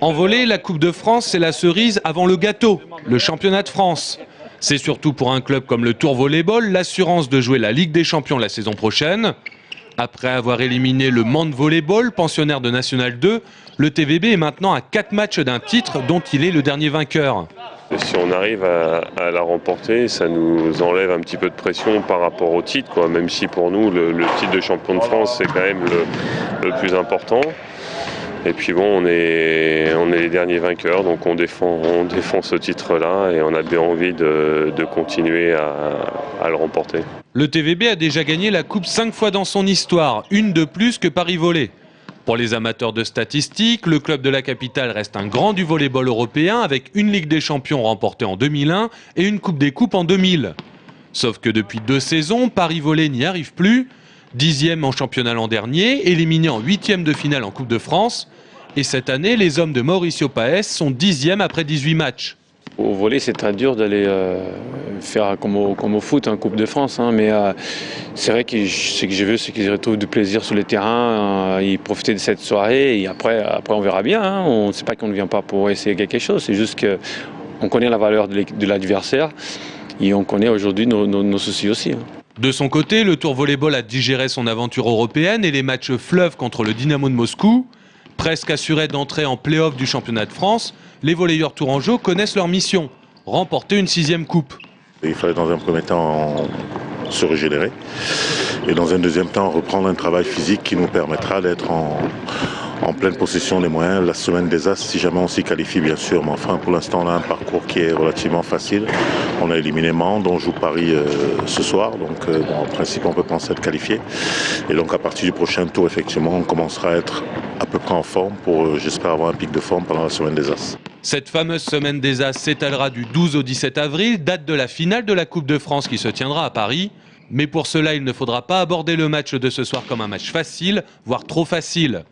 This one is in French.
En volley, la Coupe de France, c'est la cerise avant le gâteau, le championnat de France. C'est surtout pour un club comme le Tour Volleyball l'assurance de jouer la Ligue des Champions la saison prochaine. Après avoir éliminé le Mans Volleyball, pensionnaire de National 2, le TVB est maintenant à 4 matchs d'un titre dont il est le dernier vainqueur. Si on arrive à la remporter, ça nous enlève un petit peu de pression par rapport au titre, quoi. Même si pour nous, le titre de champion de France, c'est quand même le plus important. Et puis bon, on est les derniers vainqueurs, donc on défend ce titre-là et on a bien envie de continuer à le remporter. Le TVB a déjà gagné la Coupe 5 fois dans son histoire, une de plus que Paris Volley. Pour les amateurs de statistiques, le club de la capitale reste un grand du volleyball européen avec une Ligue des Champions remportée en 2001 et une Coupe des Coupes en 2000. Sauf que depuis 2 saisons, Paris Volley n'y arrive plus. 10e en championnat l'an dernier, éliminé en 8e de finale en Coupe de France. Et cette année, les hommes de Mauricio Paes sont 10e après 18 matchs. Au volley, c'est très dur d'aller faire comme au foot, Coupe de France. Mais c'est vrai que ce que je veux, c'est qu'ils retrouvent du plaisir sur les terrains, ils profitent de cette soirée. Et après on verra bien. On ne sait pas qu'on ne vient pas pour essayer quelque chose. C'est juste qu'on connaît la valeur de l'adversaire et on connaît aujourd'hui nos soucis aussi. De son côté, le Tour Volleyball a digéré son aventure européenne et les matchs fleuves contre le Dynamo de Moscou. Presque assurés d'entrer en play-off du championnat de France, les volleyeurs tourangeaux connaissent leur mission, remporter une 6e coupe. Il fallait dans un premier temps se régénérer et dans un deuxième temps reprendre un travail physique qui nous permettra d'être en pleine possession des moyens la semaine des As, si jamais on s'y qualifie bien sûr. Mais enfin pour l'instant on a un parcours qui est relativement facile. On a éliminé Mans, on joue Paris ce soir, donc en principe on peut penser être qualifié. Et donc à partir du prochain tour effectivement on commencera à être à peu près en forme pour j'espère avoir un pic de forme pendant la semaine des As. Cette fameuse semaine des As s'étalera du 12 au 17 avril, date de la finale de la Coupe de France qui se tiendra à Paris. Mais pour cela il ne faudra pas aborder le match de ce soir comme un match facile, voire trop facile.